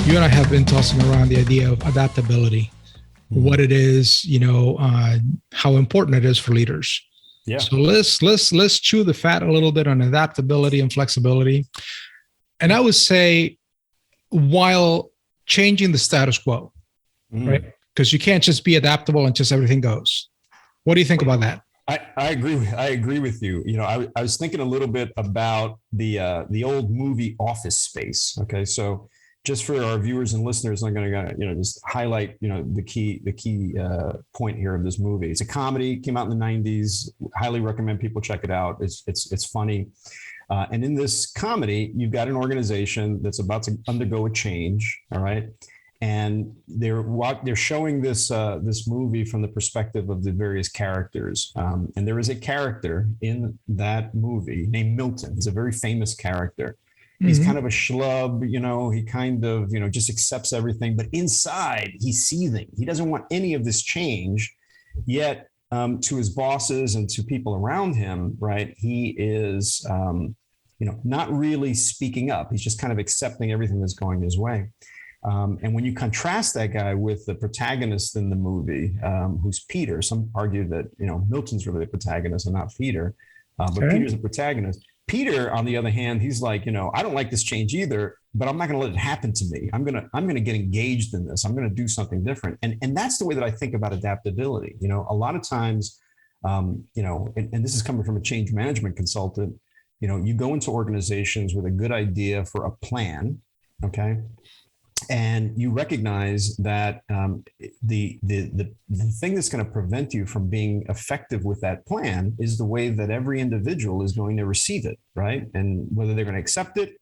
You and I have been tossing around the idea of adaptability, what it is, how important it is for leaders. Yeah. So let's chew the fat a little bit on adaptability and flexibility. And I would say, while changing the status quo, right? Because you can't just be adaptable and just everything goes. What do you think about that? I agree with you. I was thinking a little bit about the old movie Office Space. Okay, so just for our viewers and listeners, I'm going to just highlight the key point here of this movie. It's a comedy, came out in the 90s. Highly recommend people check it out. It's funny. And in this comedy, you've got an organization that's about to undergo a change. All right. And they're showing this movie from the perspective of the various characters. And there is a character in that movie named Milton. He's a very famous character. He's kind of a schlub, he kind of, just accepts everything. But inside, he's seething. He doesn't want any of this change. Yet, to his bosses and to people around him, right, he is, not really speaking up. He's just kind of accepting everything that's going his way. And when you contrast that guy with the protagonist in the movie, who's Peter, some argue that, Milton's really the protagonist and not Peter, but Peter's the protagonist. Peter, on the other hand, he's like, I don't like this change either, but I'm not going to let it happen to me. I'm going to get engaged in this. I'm going to do something different. And that's the way that I think about adaptability. A lot of times, and this is coming from a change management consultant, you go into organizations with a good idea for a plan. Okay. And you recognize that the thing that's going to prevent you from being effective with that plan is the way that every individual is going to receive it, right? And whether they're going to accept it,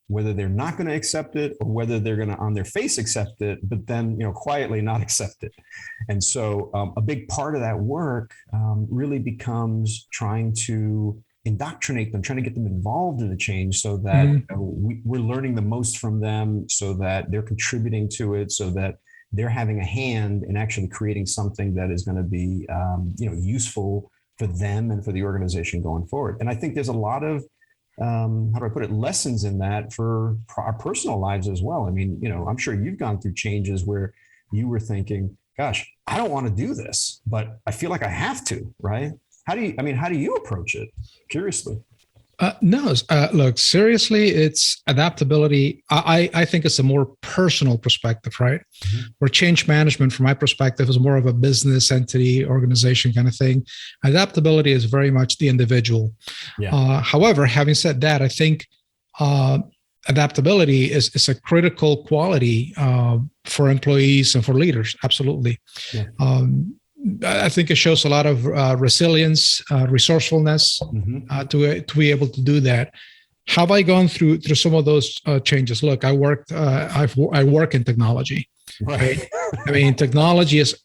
whether they're not going to accept it, or whether they're going to on their face accept it, but then quietly not accept it. And so a big part of that work really becomes trying to indoctrinate them, trying to get them involved in the change so that we're learning the most from them, so that they're contributing to it, so that they're having a hand in actually creating something that is going to be useful for them and for the organization going forward. And I think there's a lot of lessons in that for our personal lives as well. I mean, I'm sure you've gone through changes where you were thinking, gosh, I don't want to do this, but I feel like I have to, right? How do you approach it? Curiously. Look, seriously, it's adaptability. I think it's a more personal perspective, right? Where change management, from my perspective, is more of a business entity, organization kind of thing. Adaptability is very much the individual. Yeah. However, having said that, I think adaptability is a critical quality for employees and for leaders. Absolutely. Yeah. I think it shows a lot of resilience, resourcefulness to be able to do that. Have I gone through some of those changes? Look, I work in technology. Right? I mean, technology is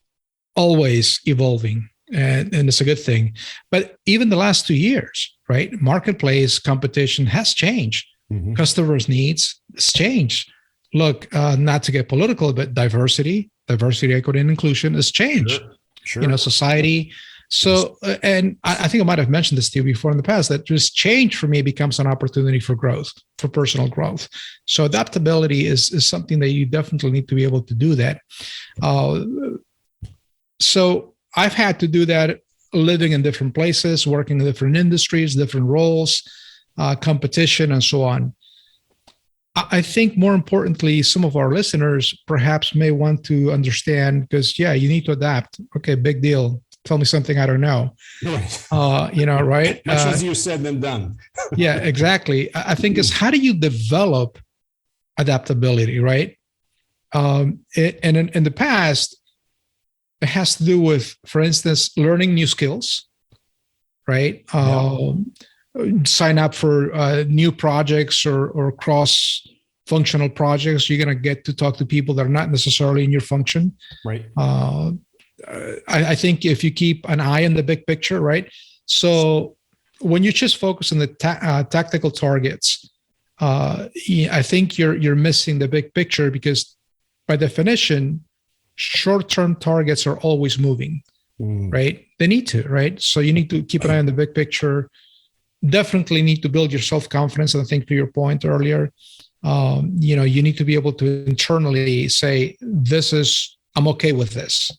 always evolving, and it's a good thing. But even the last 2 years, right? Marketplace competition has changed. Customers' needs has changed. Look, not to get political, but diversity, equity, and inclusion has changed. Sure. Society. So, and I think I might have mentioned this to you before in the past, that just change for me becomes an opportunity for growth, for personal growth. So adaptability is something that you definitely need to be able to do that. So I've had to do that living in different places, working in different industries, different roles, competition, and so on. I think more importantly, some of our listeners perhaps may want to understand, because you need to adapt. Okay, big deal. Tell me something I don't know. Right. Right? Much easier said than done. Yeah, exactly. I think it's, how do you develop adaptability, right? And in the past, it has to do with, for instance, learning new skills, right? Sign up for new projects or cross-functional projects. You're going to get to talk to people that are not necessarily in your function. Right. I think if you keep an eye on the big picture, right? So when you just focus on the tactical targets, I think you're missing the big picture, because by definition, short-term targets are always moving, right? They need to, right? So you need to keep an eye on the big picture. Definitely need to build your self-confidence. And I think, to your point earlier, You need to be able to internally say, I'm okay with this,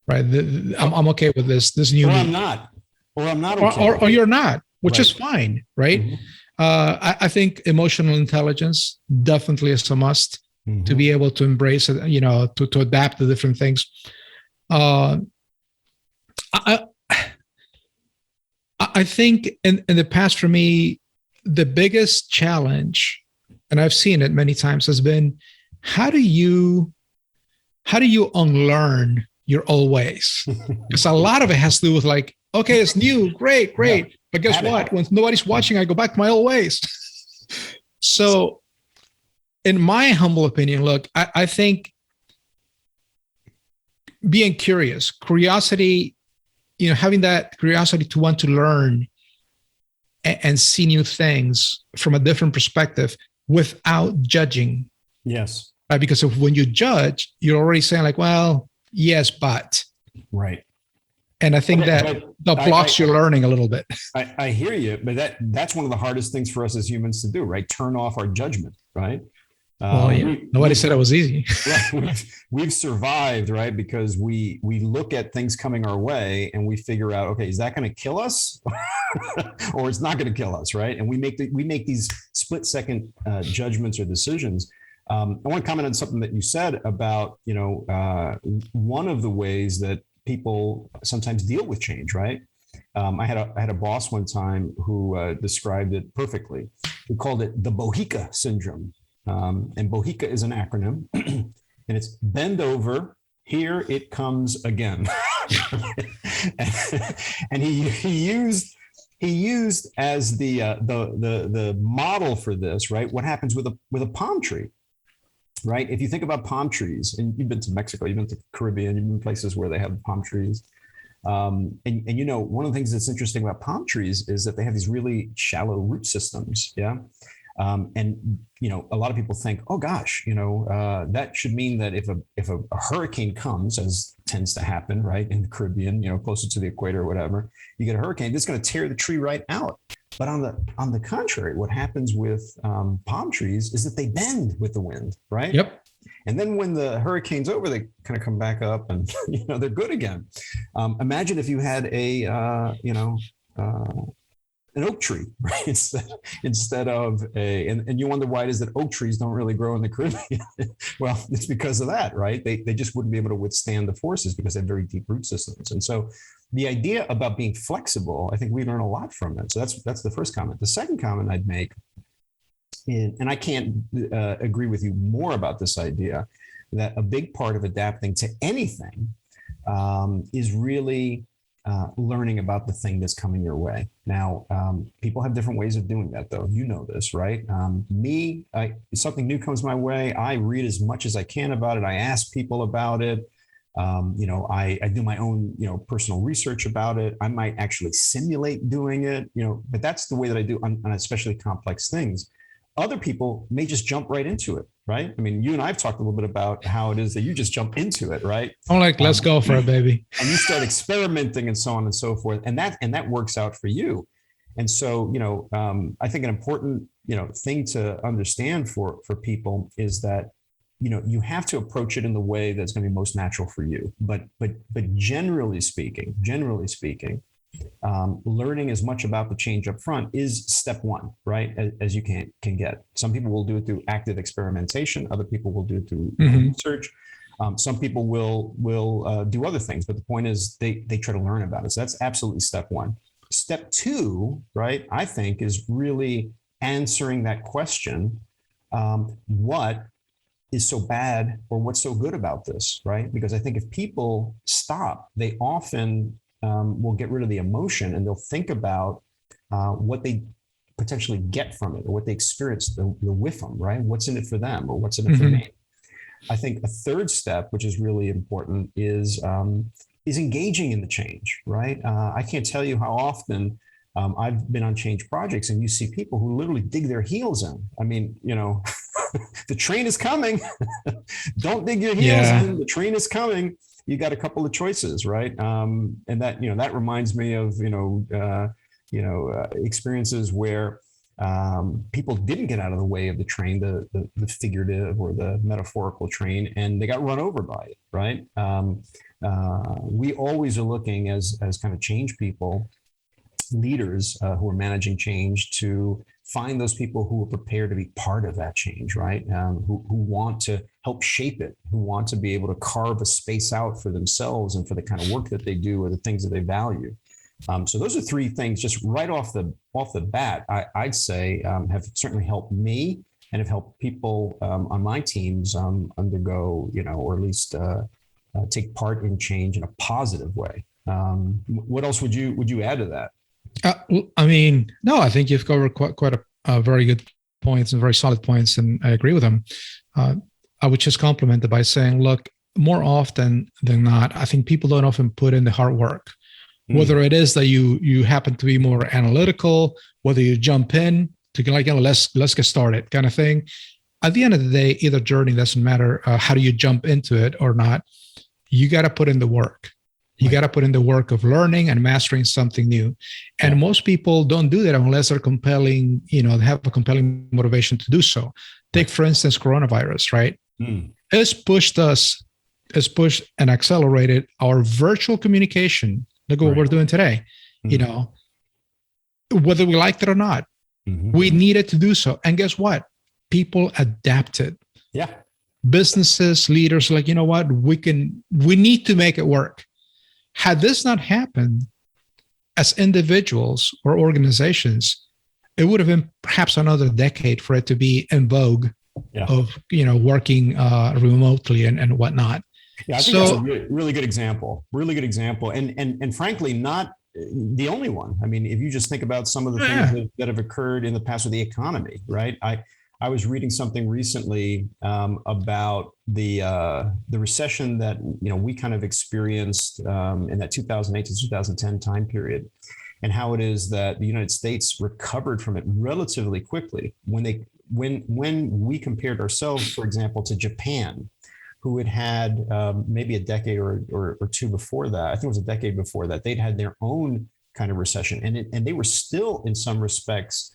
right? I'm okay with this new. Or I'm not. Or I'm not okay. Or you're not, which Right. is fine, right? Mm-hmm. I think emotional intelligence definitely is a must to be able to embrace it, to adapt to different things. I think in the past for me, the biggest challenge, and I've seen it many times, has been how do you unlearn your old ways? Because a lot of it has to do with like, okay, it's new, great. Yeah. But guess what? When nobody's watching, I go back to my old ways. So in my humble opinion, look, I think being curious, curiosity, having that curiosity to want to learn and see new things from a different perspective without judging. Yes. Right? Because when you judge, you're already saying like, well, yes, but. Right. And I think that blocks your learning a little bit. I hear you, but that's one of the hardest things for us as humans to do, right? Turn off our judgment, right? Well, yeah. Nobody said it was easy. We've survived, right? Because we look at things coming our way and we figure out, okay, is that going to kill us, or it's not going to kill us, right? And we make these split second judgments or decisions. I want to comment on something that you said about, one of the ways that people sometimes deal with change, right? I had a boss one time who described it perfectly. He called it the Bohica Syndrome. And Bohica is an acronym, and it's bend over, here it comes again. And he used as the model for this, right? What happens with a palm tree, right? If you think about palm trees, and you've been to Mexico, you've been to the Caribbean, you've been places where they have palm trees. And one of the things that's interesting about palm trees is that they have these really shallow root systems. Yeah. And a lot of people think, oh gosh, that should mean that if a hurricane comes, as tends to happen, right, in the Caribbean, closer to the equator or whatever, you get a hurricane, that's going to tear the tree right out. But on the contrary, what happens with palm trees is that they bend with the wind, right? Yep. And then when the hurricane's over, they kind of come back up, and they're good again. Imagine if you had an oak tree, right? Instead of and you wonder why it is that oak trees don't really grow in the Caribbean. Well, it's because of that, right? They just wouldn't be able to withstand the forces because they have very deep root systems. And so the idea about being flexible, I think we learn a lot from it. So that's the first comment. The second comment I'd make, and I can't agree with you more about this idea, that a big part of adapting to anything is really learning about the thing that's coming your way. Now, people have different ways of doing that, though. You know this, right? Something new comes my way, I read as much as I can about it. I ask people about it. I do my own, personal research about it. I might actually simulate doing it, but that's the way that I do on especially complex things. Other people may just jump right into it, right? I mean, you and I have talked a little bit about how it is that you just jump into it, right? I'm like, let's go for it, baby. And you start experimenting and so on and so forth. And that works out for you. And so, I think an important, thing to understand for people is that, you have to approach it in the way that's going to be most natural for you. But generally speaking, learning as much about the change up front is step one, right? As you can get. Some people will do it through active experimentation. Other people will do it through research. Some people will do other things, but the point is they try to learn about it. So that's absolutely step one. Step two, right, I think, is really answering that question. What is so bad or what's so good about this, right? Because I think if people stop, they often will get rid of the emotion and they'll think about what they potentially get from it or what they experience the with them, right? What's in it for them or what's in it for me? I think a third step, which is really important, is engaging in the change, right? I can't tell you how often I've been on change projects and you see people who literally dig their heels in. I mean, the train is coming. Don't dig your heels in. The train is coming. You got a couple of choices, right? And that reminds me of experiences where people didn't get out of the way of the train, the figurative or the metaphorical train, and they got run over by it, right? We always are looking as kind of change people, leaders who are managing change, to find those people who are prepared to be part of that change, right? Who want to help shape it, who want to be able to carve a space out for themselves and for the kind of work that they do or the things that they value. So those are three things just right off the bat, I'd say have certainly helped me and have helped people on my teams undergo, or at least take part in change in a positive way. What else would you add to that? No, I think you've covered quite a very good points and very solid points, and I agree with them. I would just compliment it by saying, look, more often than not, I think people don't often put in the hard work. Whether it is that you happen to be more analytical, whether you jump in to let's get started kind of thing. At the end of the day, either journey doesn't matter. How do you jump into it or not? You got to put in the work. You got to put in the work of learning and mastering something new. And most people don't do that unless they're compelling, they have a compelling motivation to do so. Take, for instance, coronavirus, right? It's pushed and accelerated our virtual communication. Look at what we're doing today. Whether we liked it or not, we needed to do so. And guess what? People adapted. Yeah. Businesses, leaders, like, you know what? We need to make it work. Had this not happened, as individuals or organizations, it would have been perhaps another decade for it to be in vogue of, working remotely and whatnot. Yeah, I think that's a really good example. Really good example. And frankly, not the only one. I mean, if you just think about some of the things that have occurred in the past with the economy, right? I was reading something recently about the recession that we kind of experienced in that 2008 to 2010 time period, and how it is that the United States recovered from it relatively quickly when we compared ourselves, for example, to Japan, who had maybe a decade or two before that. I think it was a decade before that. They'd had their own kind of recession, and they were still in some respects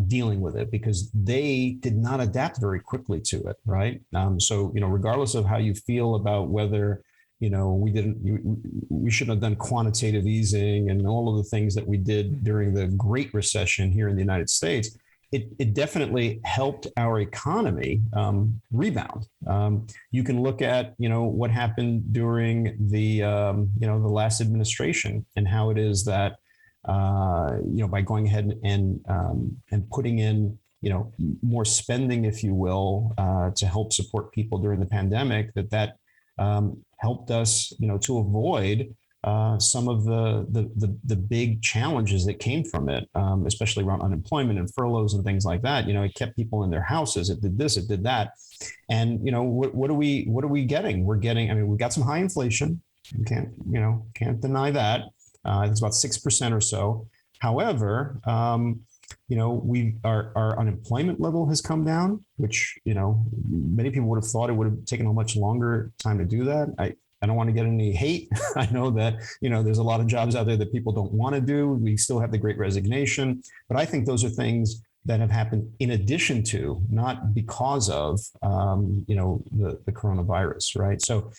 dealing with it because they did not adapt very quickly to it, right? So regardless of how you feel about whether we shouldn't have done quantitative easing and all of the things that we did during the Great Recession here in the United States, it definitely helped our economy rebound. You can look at what happened during the the last administration and how it is that by going ahead and putting in more spending, if you will, to help support people during the pandemic, that helped us to avoid some of the big challenges that came from it, especially around unemployment and furloughs and things like that. It kept people in their houses. It did this, it did that. And what are we getting? We've got some high inflation. You can't deny that. It's about 6% or so. However, our unemployment level has come down, which many people would have thought it would have taken a much longer time to do that. I don't want to get any hate. I know that, there's a lot of jobs out there that people don't want to do. We still have the Great Resignation, but I think those are things that have happened in addition to, not because of, the coronavirus, right? So,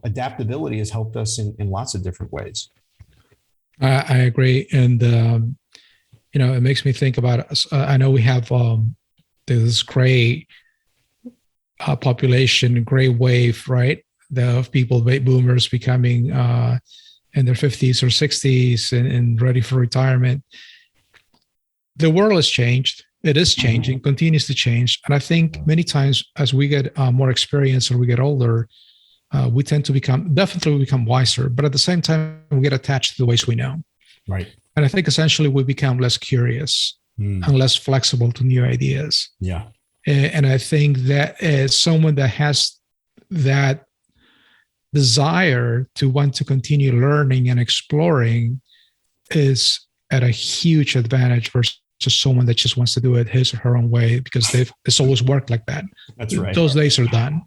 adaptability has helped us in lots of different ways. I agree. And, it makes me think about, I know we have this gray population, gray wave, right? Of people, baby boomers becoming in their 50s or 60s and ready for retirement. The world has changed. It is changing, continues to change. And I think many times as we get more experience or we get older, we tend to become wiser, but at the same time, we get attached to the ways we know. Right. And I think essentially we become less curious and less flexible to new ideas. Yeah. And I think that as someone that has that desire to want to continue learning and exploring is at a huge advantage versus someone that just wants to do it his or her own way because it's always worked like that. That's right. Those days are done.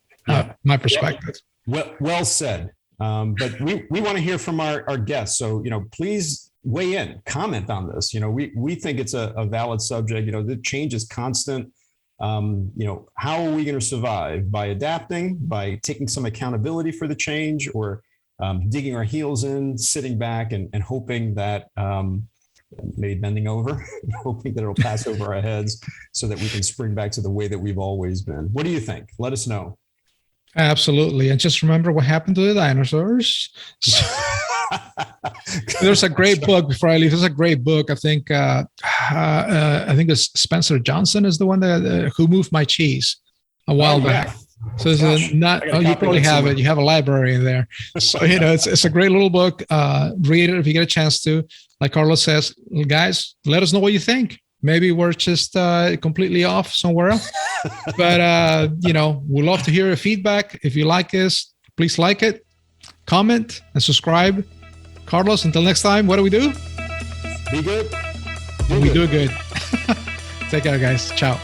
My perspective. Well said. But we want to hear from our guests. So, please weigh in, comment on this. We think it's a valid subject. The change is constant. How are we going to survive? By adapting, by taking some accountability for the change, or digging our heels in, sitting back and hoping that maybe bending over, hoping that it'll pass over our heads so that we can spring back to the way that we've always been. What do you think? Let us know. Absolutely. And just remember what happened to the dinosaurs. There's a great book, before I leave, there's a great book. I think it's Spencer Johnson is the one that who moved my cheese a while back. So it's you probably have it. You have a library in there. So, it's a great little book. Read it if you get a chance to. Like Carlos says, guys, let us know what you think. Maybe we're just completely off somewhere else. But, we'd love to hear your feedback. If you like this, please like it, comment, and subscribe. Carlos, until next time, what do we do? Be good. We do good. Take care, guys. Ciao.